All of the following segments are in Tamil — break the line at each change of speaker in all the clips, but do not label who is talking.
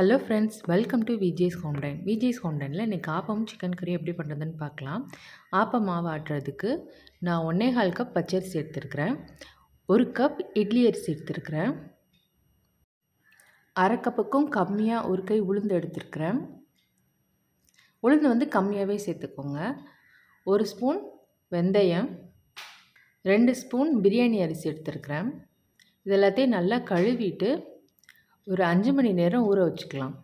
Hello friends, welcome to Vijay's home dine. Vijay's home டைனில் இன்றைக்கி ஆப்பமும் சிக்கன் கறி எப்படி பண்ணுறதுன்னு பார்க்கலாம். ஆப்பம் மாவு ஆட்டுறதுக்கு நான் 1 1/4 கப் பச்சரிசி எடுத்துருக்கிறேன். 1 கப் இட்லி அரிசி எடுத்துருக்கிறேன். 1/2 கப்புக்கும் கம்மியாக ஒரு கை உளுந்து எடுத்துருக்கிறேன். உளுந்து வந்து கம்மியாகவே சேர்த்துக்கோங்க. 1 ஸ்பூன் வெந்தயம், 2 ஸ்பூன் பிரியாணி அரிசி எடுத்துருக்கிறேன். இது எல்லாத்தையும் நல்லா கழுவிட்டு ஒரு 5 மணி நேரம் ஊற வச்சுக்கலாம்.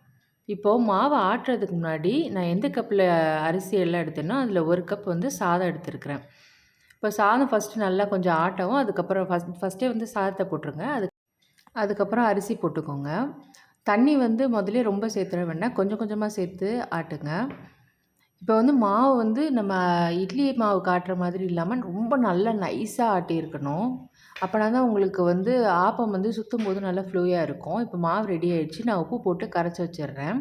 இப்போது மாவை ஆட்டுறதுக்கு முன்னாடி நான் எந்த கப்பில் அரிசி எல்லாம் எடுத்தேனோ அதில் 1 கப் வந்து சாதம் எடுத்துருக்கிறேன். இப்போ சாதம் ஃபஸ்ட்டு நல்லா கொஞ்சம் ஆட்டவும், அதுக்கப்புறம் ஃபஸ்ட்டே வந்து சாதத்தை போட்டுருங்க. அதுக்கப்புறம் அரிசி போட்டுக்கோங்க. தண்ணி வந்து முதல்ல ரொம்ப சேர்த்துட வேண்டாம், கொஞ்சம் கொஞ்சமாக சேர்த்து ஆட்டுங்க. இப்போ வந்து மாவு வந்து நம்ம இட்லி மாவு ஆட்டுற மாதிரி இல்லாமல் ரொம்ப நல்லா நைஸாக ஆட்டியிருக்கணும். அப்போனா தான் உங்களுக்கு வந்து ஆப்பம் வந்து சுற்றும்போது நல்லா ஃப்ளூயாக இருக்கும். இப்போ மாவு ரெடி ஆகிடுச்சு. நான் உப்பு போட்டு கரைச்சி வச்சிடுறேன்.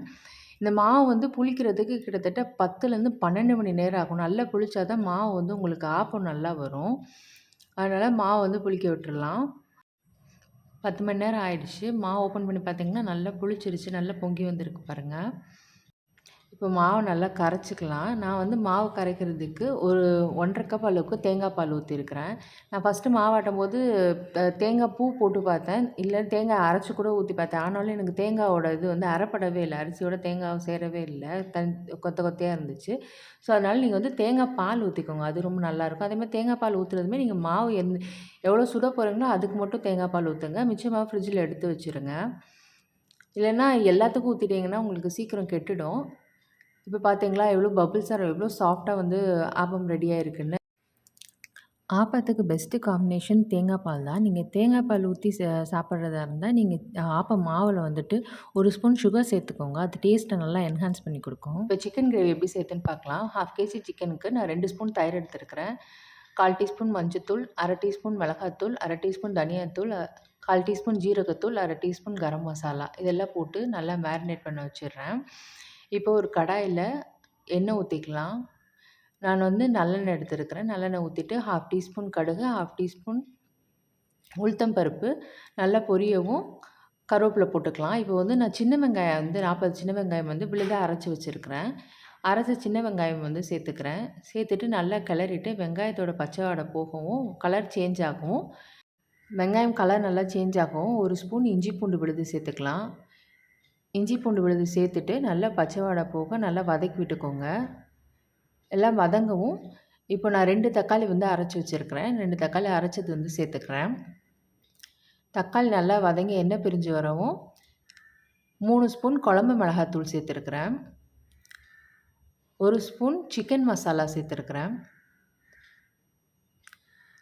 இந்த மாவு வந்து புளிக்கிறதுக்கு கிட்டத்தட்ட 10லேருந்து 12 மணி நேரம் ஆகும். நல்லா புளிச்சா தான் மாவு வந்து உங்களுக்கு ஆப்பம் நல்லா வரும். அதனால் மாவு வந்து புளிக்க விட்டுறலாம். 10 மணி நேரம் ஆயிடுச்சு. மாவு ஓப்பன் பண்ணி பார்த்தீங்கன்னா நல்லா புளிச்சிருச்சு, நல்லா பொங்கி வந்திருக்கு பாருங்கள். இப்போ மாவு நல்லா கரைச்சிக்கலாம். நான் வந்து மாவு கரைக்கிறதுக்கு ஒரு 1 1/2 கப் அளவுக்கு தேங்காய் பால் ஊற்றிருக்கிறேன். நான் ஃபஸ்ட்டு மாவாட்டும்போது தேங்காய் பூ போட்டு பார்த்தேன். இல்லை தேங்காய் அரைச்சி கூட ஊற்றி பார்த்தேன். ஆனாலும் எனக்கு தேங்காயோட இது வந்து அரைப்படவே இல்லை. அரிசியோட தேங்காய் சேரவே இல்லை. கொத்த கொத்தையாக இருந்துச்சு. ஸோ அதனால் நீங்கள் வந்து தேங்காய் பால் ஊற்றிக்கோங்க. அது ரொம்ப நல்லாயிருக்கும். அதேமாதிரி தேங்காய் பால் ஊற்றுறதுமே நீங்கள் மாவு எவ்வளோ சுட போகிறீங்களோ அதுக்கு மட்டும் தேங்காய் பால் ஊற்றுங்க. மிச்ச மாவு ஃப்ரிட்ஜில் எடுத்து வச்சுருங்க. இல்லைன்னா எல்லாத்துக்கும் ஊற்றிட்டிங்கன்னா உங்களுக்கு சீக்கிரம் கெட்டுடும். இப்போ பார்த்தீங்களா எவ்வளோ பபிள்ஸாக எவ்வளோ சாஃப்டாக வந்து ஆப்பம் ரெடியாக இருக்குன்னு. ஆப்பத்துக்கு பெஸ்ட்டு காம்பினேஷன் தேங்காய் பால் தான். நீங்கள் தேங்காய் பால் ஊற்றி சாப்பிட்றதா இருந்தால் நீங்கள் ஆப்பம் மாவில் வந்துட்டு 1 ஸ்பூன் சுகர் சேர்த்துக்கோங்க. அது டேஸ்ட்டை நல்லா என்ஹான்ஸ் பண்ணி கொடுக்கும். இப்போ சிக்கன் கிரேவி எப்படி சேர்த்துன்னு பார்க்கலாம். 1/2 கேஜி சிக்கனுக்கு நான் 2 ஸ்பூன் தயிர் எடுத்துருக்கிறேன். 1/4 டீஸ்பூன் மஞ்சத்தூள், 1/2 டீஸ்பூன் மிளகாத்தூள், 1/2 டீஸ்பூன் தனியாத்தூள், 1/4 டீஸ்பூன் ஜீரகத்தூள், 1/2 டீஸ்பூன் கரம் மசாலா இதெல்லாம் போட்டு நல்லா மேரினேட் பண்ண வச்சிடுறேன். இப்போ ஒரு கடாயில் எண்ணெய் ஊற்றிக்கலாம். நான் வந்து நல்லெண்ணெய் எடுத்துருக்கிறேன். நல்லெண்ணெய் ஊற்றிட்டு 1/2 டீஸ்பூன் கடுகு, 1/2 டீஸ்பூன் உளுத்தம் பருப்பு நல்லா பொரியவும் கருவேப்பிலை போட்டுக்கலாம். இப்போ வந்து நான் சின்ன வெங்காயம் வந்து 40 சின்ன வெங்காயம் வந்து விழுதாக அரைச்சி வச்சுருக்கிறேன். அரைச்ச சின்ன வெங்காயம் வந்து சேர்த்துக்கிறேன். சேர்த்துட்டு நல்லா கிளறிட்டு வெங்காயத்தோட பச்சை வாடை போகவும் கலர் சேஞ்ச் ஆகும். வெங்காயம் கலர் நல்லா சேஞ்ச் ஆகும். 1 ஸ்பூன் இஞ்சி பூண்டு விழுது சேர்த்துக்கலாம். இஞ்சி பூண்டு விழுது சேர்த்துட்டு நல்லா பச்சை வாடை போக நல்லா வதக்கி விட்டுக்கோங்க. எல்லாம் வதங்கவும் இப்போ நான் 2 தக்காளி வந்து அரைச்சி வச்சுருக்கிறேன். 2 தக்காளி அரைச்சது வந்து சேர்த்துக்கிறேன். தக்காளி நல்லா வதங்கி எண்ணெய் பிரிஞ்சு வரவும் 3 ஸ்பூன் குழம்பு மிளகாத்தூள் சேர்த்துருக்கிறேன். 1 ஸ்பூன் சிக்கன் மசாலா சேர்த்துருக்கிறேன்.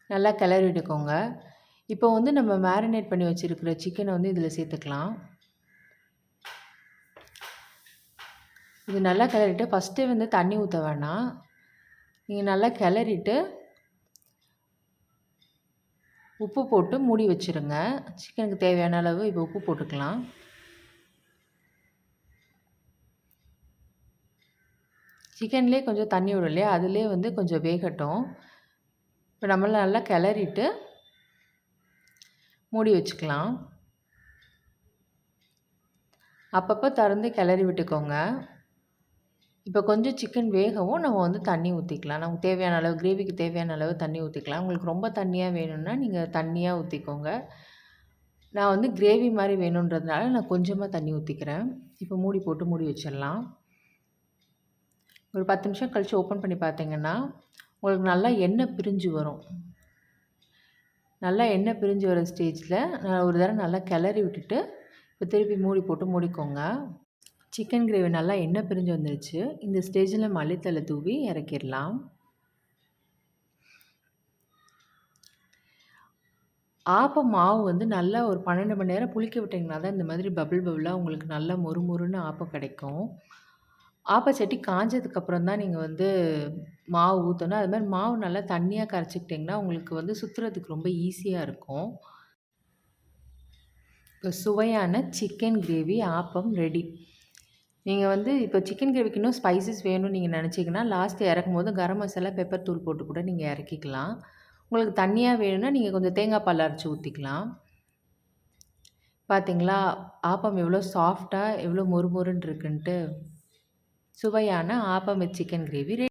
நல்லா கிளறி விட்டுக்கோங்க. இப்போ வந்து நம்ம மேரினேட் பண்ணி வச்சுருக்கிற சிக்கனை வந்து இதில் சேர்த்துக்கலாம். இது நல்லா கிளறிட்டு ஃபஸ்ட்டே வந்து தண்ணி ஊற்ற வேணாம். நீங்கள் நல்லா கிளறிட்டு உப்பு போட்டு மூடி வச்சுருங்க. சிக்கனுக்கு தேவையான அளவு இப்போ உப்பு போட்டுக்கலாம். சிக்கன்லேயே கொஞ்சம் தண்ணி விடும் இல்லையா, அதிலே வந்து கொஞ்சம் வேகட்டும். இப்போ நம்மள நல்லா கிளறிட்டு மூடி வச்சுக்கலாம். அப்பப்போ திறந்து கிளறி விட்டுக்கோங்க. இப்போ கொஞ்சம் சிக்கன் வேகவும் நம்ம வந்து தண்ணி ஊற்றிக்கலாம். நமக்கு தேவையான அளவு கிரேவிக்கு தேவையான அளவு தண்ணி ஊற்றிக்கலாம். உங்களுக்கு ரொம்ப தண்ணியாக வேணும்னா நீங்கள் தண்ணியாக ஊற்றிக்கோங்க. நான் வந்து கிரேவி மாதிரி வேணுன்றதுனால நான் கொஞ்சமாக தண்ணி ஊற்றிக்கிறேன். இப்போ மூடி போட்டு மூடி வச்சிடலாம். ஒரு 10 நிமிஷம் கழித்து ஓப்பன் பண்ணி பார்த்தீங்கன்னா உங்களுக்கு நல்லா எண்ணெய் பிரிஞ்சு வரும். நல்லா எண்ணெய் பிரிஞ்சு வர ஸ்டேஜில் நான் ஒரு தடவை நல்லா கிளறி விட்டுட்டு இப்போ திருப்பி மூடி போட்டு மூடிக்கோங்க. சிக்கன் கிரேவி நல்லா எண்ணெய் பிரிஞ்சு வந்துருச்சு. இந்த ஸ்டேஜில் மல்லித்தழை தூவி இறக்கிடலாம். ஆப்பம் மாவு வந்து நல்லா ஒரு 12 மணி நேரம் புளிக்க விட்டிங்கன்னா தான் இந்த மாதிரி பபிளாக உங்களுக்கு நல்லா மொறுமொறுன்னு ஆப்பம் கிடைக்கும். ஆப்பச்சட்டி காஞ்சதுக்கப்புறம் தான் நீங்கள் வந்து மாவு ஊற்றணும். அது மாதிரி மாவு நல்லா தண்ணியாக கரைச்சிக்கிட்டிங்கன்னா உங்களுக்கு வந்து சுற்றுறதுக்கு ரொம்ப ஈஸியாக இருக்கும். இப்போ சுவையான சிக்கன் கிரேவி ஆப்பம் ரெடி. நீங்கள் வந்து இப்போ சிக்கன் கிரேவிக்கு இன்னும் ஸ்பைசஸ் வேணும்னு நீங்கள் நினச்சிங்கன்னா லாஸ்ட்டு இறக்கும்போது கரம் மசாலா, பெப்பர் தூள் போட்டு கூட நீங்கள் இறக்கிக்கலாம். உங்களுக்கு தண்ணியாக வேணும்னா நீங்கள் கொஞ்சம் தேங்காய் பால் அரைச்சி ஊற்றிக்கலாம். பார்த்தீங்களா? ஆப்பம் எவ்வளோ சாஃப்ட்டா, எவ்வளோ மொறுமொறுன்னு இருக்குன்ட்டு. சுவையான ஆப்பம் வித் சிக்கன் கிரேவி